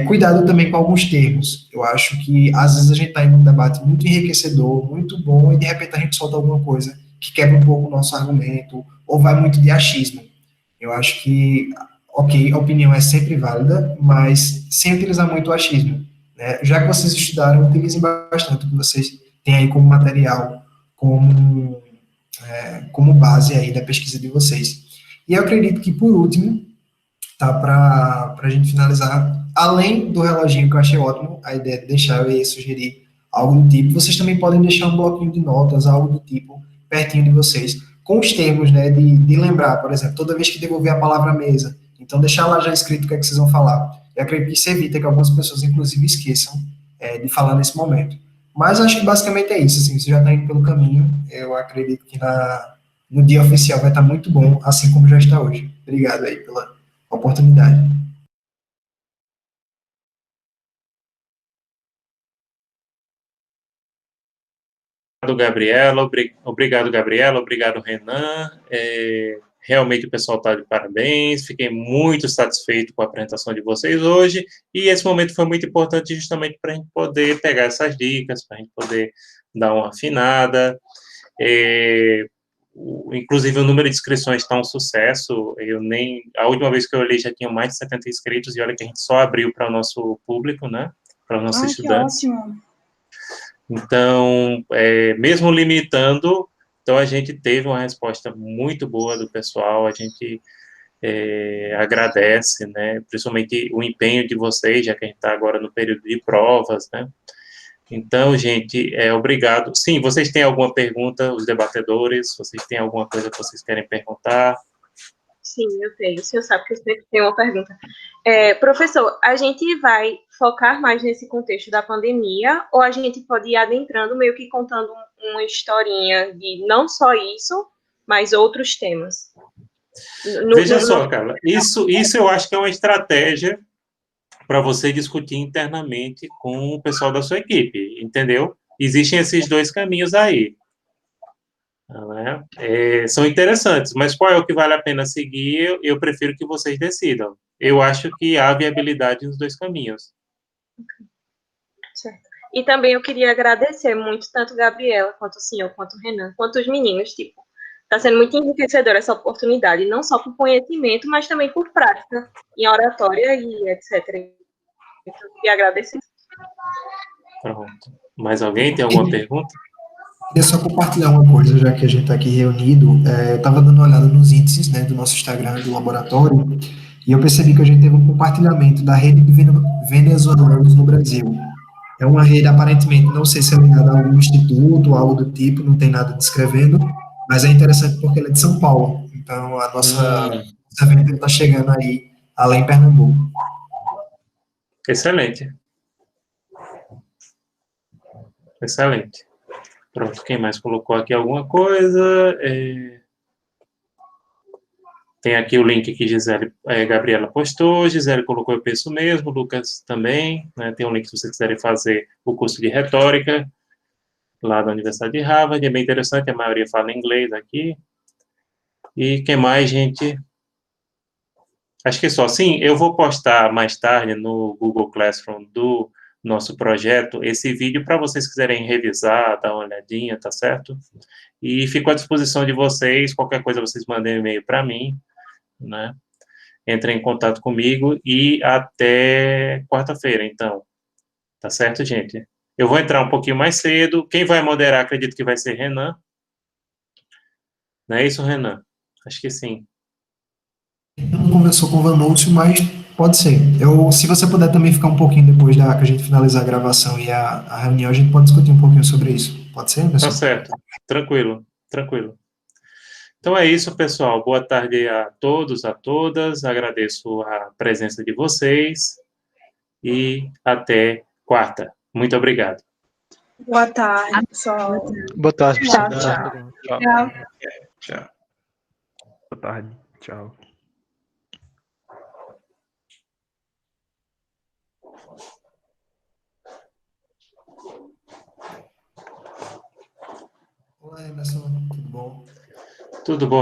Cuidado também com alguns termos. Eu acho que, às vezes, a gente está em um debate muito enriquecedor, muito bom, e, de repente, a gente solta alguma coisa que quebra um pouco o nosso argumento, ou vai muito de achismo. Eu acho que, ok, a opinião é sempre válida, mas sem utilizar muito o achismo, né? Já que vocês estudaram, utilizem bastante o que vocês têm aí como material, como base aí da pesquisa de vocês. E eu acredito que, por último, tá, para a gente finalizar, além do reloginho, que eu achei ótimo, a ideia de deixar, eu ia sugerir algo do tipo, vocês também podem deixar um bloquinho de notas, algo do tipo, pertinho de vocês, com os termos, né, de lembrar, por exemplo, toda vez que devolver a palavra à mesa, então deixar lá já escrito o que é que vocês vão falar. Eu acredito que isso evita que algumas pessoas, inclusive, esqueçam de falar nesse momento. Mas acho que basicamente é isso, assim, você já está indo pelo caminho, eu acredito que no dia oficial vai estar muito bom, assim como já está hoje. Obrigado aí pela oportunidade. Obrigado, Gabriela, obrigado, Renan. Realmente o pessoal está de parabéns, fiquei muito satisfeito com a apresentação de vocês hoje, e esse momento foi muito importante justamente para a gente poder pegar essas dicas, para a gente poder dar uma afinada. Inclusive, o número de inscrições está um sucesso. A última vez que eu olhei já tinha mais de 70 inscritos, e olha que a gente só abriu para o nosso público, né? Para os nossos estudantes. Que ótimo. Então, mesmo limitando, então a gente teve uma resposta muito boa do pessoal, a gente agradece, né, principalmente o empenho de vocês, já que a gente está agora no período de provas, né. Então, gente, obrigado. Sim, vocês têm alguma pergunta, os debatedores? Vocês têm alguma coisa que vocês querem perguntar? Sim, eu tenho. O senhor sabe que eu sempre tenho uma pergunta. Professor, a gente vai focar mais nesse contexto da pandemia ou a gente pode ir adentrando, meio que contando uma historinha de não só isso, mas outros temas? Veja só, Carla, isso eu acho que é uma estratégia para você discutir internamente com o pessoal da sua equipe, entendeu? Existem esses dois caminhos aí. Né? São interessantes, mas qual é o que vale a pena seguir? Eu prefiro que vocês decidam. Eu acho que há viabilidade nos dois caminhos. Certo. E também eu queria agradecer muito tanto Gabriela, quanto o senhor, quanto o Renan, quanto os meninos, tipo, está sendo muito enriquecedora essa oportunidade, não só por conhecimento, mas também por prática em oratória e etc. Então, eu queria agradecer. Pronto. Mais alguém tem alguma pergunta? Queria só compartilhar uma coisa, já que a gente está aqui reunido. Eu estava dando uma olhada nos índices, né, do nosso Instagram, do laboratório, e eu percebi que a gente teve um compartilhamento da rede de venezuelanos no Brasil. É uma rede, aparentemente, não sei se é ligada a algum instituto, algo do tipo, não tem nada descrevendo, mas é interessante porque ela é de São Paulo. Então, a nossa evento está chegando aí, além de Pernambuco. Excelente. Excelente. Pronto, quem mais colocou aqui alguma coisa? Tem aqui o link que Gabriela postou, Gisele colocou, eu penso mesmo, Lucas também, né? Tem um link se vocês quiserem fazer o curso de retórica, lá da Universidade de Harvard, é bem interessante, a maioria fala inglês aqui. E quem mais, gente? Acho que só. Sim, eu vou postar mais tarde no Google Classroom do nosso projeto esse vídeo para vocês quiserem revisar, dar uma olhadinha, tá certo? E fico à disposição de vocês, qualquer coisa vocês mandem um e-mail para mim, né? Entrem em contato comigo e até quarta-feira, então. Tá certo, gente? Eu vou entrar um pouquinho mais cedo. Quem vai moderar, acredito que vai ser Renan. Não é isso, Renan? Acho que sim. Não conversou com o Vanúcio, mas pode ser. Se você puder também ficar um pouquinho depois que a gente finalizar a gravação e a reunião, a gente pode discutir um pouquinho sobre isso. Pode ser, pessoal? Tá certo. Tranquilo, tranquilo. Então é isso, pessoal. Boa tarde a todos, a todas. Agradeço a presença de vocês e até quarta. Muito obrigado. Boa tarde, pessoal. Boa tarde, pessoal. Tchau. Tchau. Boa tarde. Tchau. Olá, Emerson. Tudo bom? Tudo bom.